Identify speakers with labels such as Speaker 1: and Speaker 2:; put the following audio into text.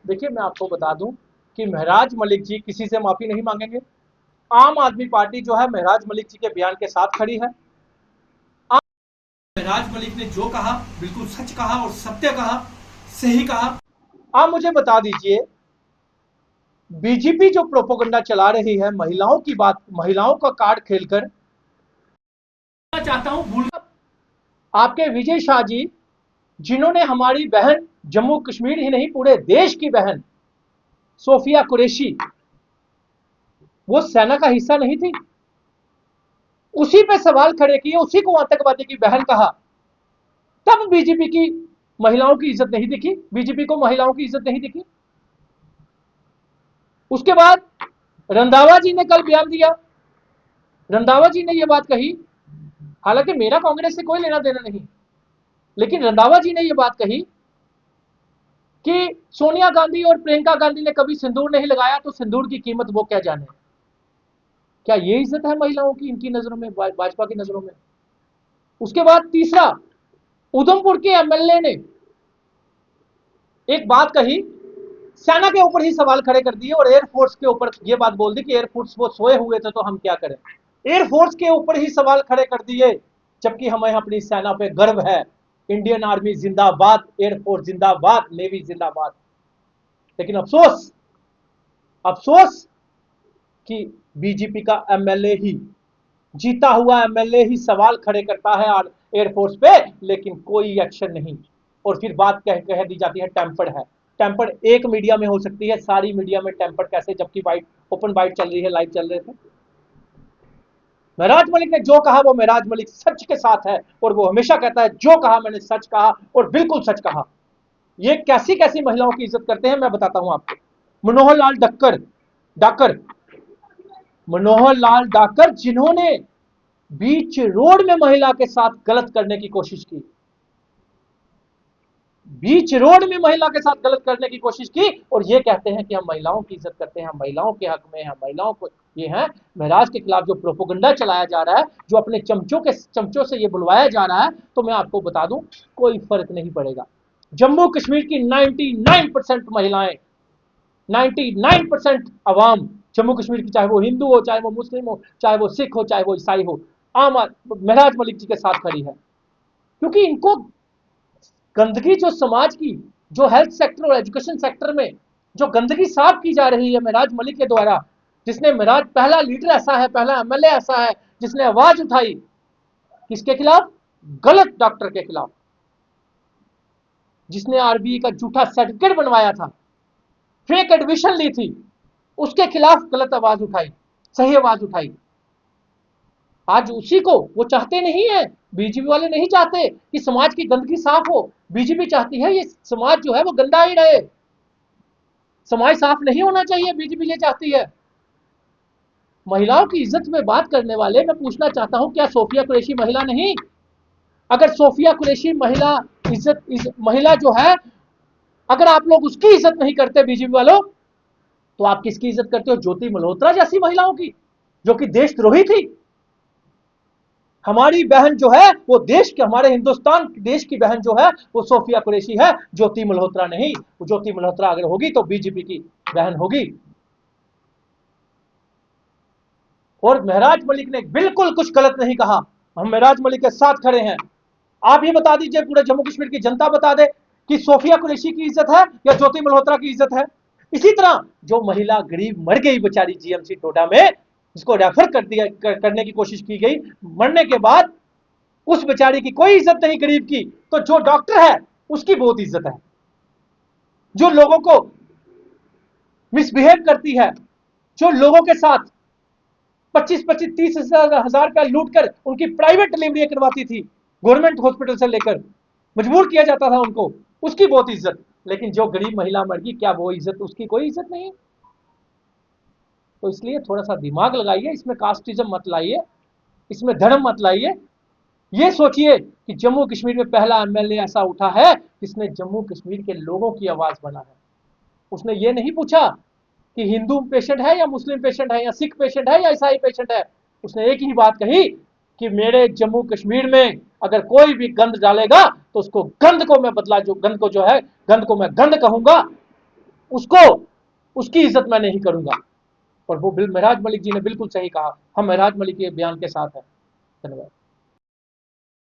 Speaker 1: देखिए, मैं आपको बता दूं कि महराज मलिक जी किसी से माफी नहीं मांगेंगे। आम आदमी पार्टी जो है महराज मलिक जी के बयान के साथ खड़ी है। महराज मलिक ने जो कहा बिल्कुल सच कहा और सत्य कहा, सही कहा। आप मुझे बता दीजिए, बीजेपी जो प्रोपोगंडा चला रही है महिलाओं की बात, महिलाओं का कार्ड खेलकर, चाहता हूं भूल आपके विजय शाह जी, जिन्होंने हमारी बहन, जम्मू कश्मीर ही नहीं पूरे देश की बहन सोफिया कुरैशी, वो सेना का हिस्सा नहीं थी, उसी पे सवाल खड़े किए, उसी को आतंकवादी की बहन कहा। तब बीजेपी की महिलाओं की इज्जत नहीं दिखी, बीजेपी को महिलाओं की इज्जत नहीं दिखी। उसके बाद रंधावा जी ने कल बयान दिया, रंधावा जी ने यह बात कही, हालांकि मेरा कांग्रेस से कोई लेना देना नहीं, लेकिन रंधावा जी ने यह बात कही कि सोनिया गांधी और प्रियंका गांधी ने कभी सिंदूर नहीं लगाया, तो सिंदूर की कीमत वो क्या जाने। क्या ये इज्जत है महिलाओं की इनकी नजरों में, भाजपा की नजरों में? उसके बाद तीसरा, उधमपुर के एमएलए ने एक बात कही, सेना के ऊपर ही सवाल खड़े कर दिए और एयरफोर्स के ऊपर यह बात बोल दी कि एयरफोर्स वो सोए हुए थे तो हम क्या करें। एयरफोर्स के ऊपर ही सवाल खड़े कर दिए, जबकि हमें अपनी सेना पे गर्व है। इंडियन आर्मी जिंदाबाद, एयरफोर्स जिंदाबाद, नेवी जिंदाबाद। लेकिन अफसोस, अफसोस कि बीजेपी का एमएलए ही, जीता हुआ एमएलए ही सवाल खड़े करता है एयरफोर्स पे, लेकिन कोई एक्शन नहीं। और फिर बात कह दी जाती है टेम्पर्ड है। टेम्पर्ड एक मीडिया में हो सकती है, सारी मीडिया में टेम्पर्ड कैसे, जबकि वाइट, ओपन वाइट चल रही है, लाइव चल रहे थे। महराज मलिक ने जो कहा वो महराज मलिक सच के साथ है, और वो हमेशा कहता है जो कहा मैंने सच कहा और बिल्कुल सच कहा। ये कैसी कैसी महिलाओं की इज्जत करते हैं मैं बताता हूं आपको। मनोहर लाल डाकर, मनोहर लाल डाकर, जिन्होंने बीच रोड में महिला के साथ गलत करने की कोशिश की, बीच रोड में महिला के साथ गलत करने की कोशिश की, और ये कहते हैं कि हम महिलाओं की इज्जत करते हैं, हम महिलाओं के हक में, हम महिलाओं को, ये है महराज के खिलाफ जो प्रोपोगंडा चलाया जा रहा है, जो अपने चमचों से ये बुलवाया जा रहा है। तो मैं आपको बता दूं, कोई फर्क नहीं पड़ेगा। जम्मू कश्मीर की 99% महिलाएं, 99% अवाम जम्मू कश्मीर की, चाहे वो हिंदू हो, चाहे वो मुस्लिम हो, चाहे वो सिख हो, चाहे वो ईसाई हो, आम महराज मलिक जी के साथ खड़ी है। क्योंकि इनको गंदगी जो समाज की, जो हेल्थ सेक्टर और एजुकेशन सेक्टर में जो गंदगी साफ की जा रही है महराज मलिक के द्वारा, जिसने महराज पहला लीडर ऐसा है, पहला एमएलए ऐसा है जिसने आवाज उठाई, किसके खिलाफ? गलत डॉक्टर के खिलाफ, जिसने आरबीआई का झूठा सर्टिफिकेट बनवाया था, फेक एडमिशन ली थी, उसके खिलाफ गलत आवाज उठाई, सही आवाज उठाई। आज उसी को वो चाहते नहीं है, बीजेपी वाले नहीं चाहते कि समाज की गंदगी साफ हो। बीजेपी चाहती है ये समाज जो है वो गंदा ही रहे, समाज साफ नहीं होना चाहिए, बीजेपी ये चाहती है। महिलाओं की इज्जत में बात करने वाले, मैं पूछना चाहता हूं, क्या सोफिया कुरैशी महिला नहीं? अगर सोफिया कुरैशी महिला, महिला जो है, अगर आप लोग उसकी इज्जत नहीं करते बीजेपी वालों, तो आप किसकी इज्जत करते हो? ज्योति मल्होत्रा जैसी महिलाओं की, जो कि देशद्रोही थी। हमारी बहन जो है वो देश के, हमारे हिंदुस्तान देश की बहन जो है वो सोफिया कुरैशी है, ज्योति मल्होत्रा नहीं। ज्योति मल्होत्रा अगर होगी तो बीजेपी की बहन होगी। और महराज मलिक ने बिल्कुल कुछ गलत नहीं कहा, हम महराज मलिक के साथ खड़े हैं। आप ये बता दीजिए, पूरे जम्मू कश्मीर की जनता बता दे कि सोफिया कुरैशी की इज्जत है या ज्योति मल्होत्रा की इज्जत है। इसी तरह जो महिला गरीब मर गई बेचारी जीएमसी टोडा में, जिसको रेफर करने की कोशिश की गई, मरने के बाद उस बेचारी की कोई इज्जत नहीं गरीब की, तो जो डॉक्टर है उसकी बहुत इज्जत है। जो लोगों को मिसबिहेव करती है, जो लोगों के साथ 25-25, 30,000 का लूट कर उनकी प्राइवेट डिलीवरी करवाती थी, गवर्नमेंट हॉस्पिटल से लेकर मजबूर किया जाता था उनको, उसकी बहुत इज्जत। लेकिन जो गरीब महिला मर गई, क्या वो इज्जत, उसकी कोई इज्जत नहीं? तो इसलिए थोड़ा सा दिमाग लगाइए, इसमें कास्टिज्म मत लाइए, इसमें धर्म मत लाइए। ये सोचिए कि जम्मू कश्मीर में पहला एमएलए ऐसा उठा है जिसने जम्मू कश्मीर के लोगों की आवाज बना है। उसने ये नहीं पूछा कि हिंदू पेशेंट है या मुस्लिम पेशेंट है या सिख पेशेंट है या ईसाई पेशेंट है। उसने एक ही बात कही कि मेरे जम्मू कश्मीर में अगर कोई भी गंद डालेगा तो उसको गंद को मैं बदला, जो गंद को जो है, गंद को मैं गंद कहूंगा। उसको उसकी इज्जत मैं नहीं करूंगा। और वो महराज मलिक जी ने बिल्कुल सही कहा, हम महराज मलिक के बयान के साथ हैं। धन्यवाद।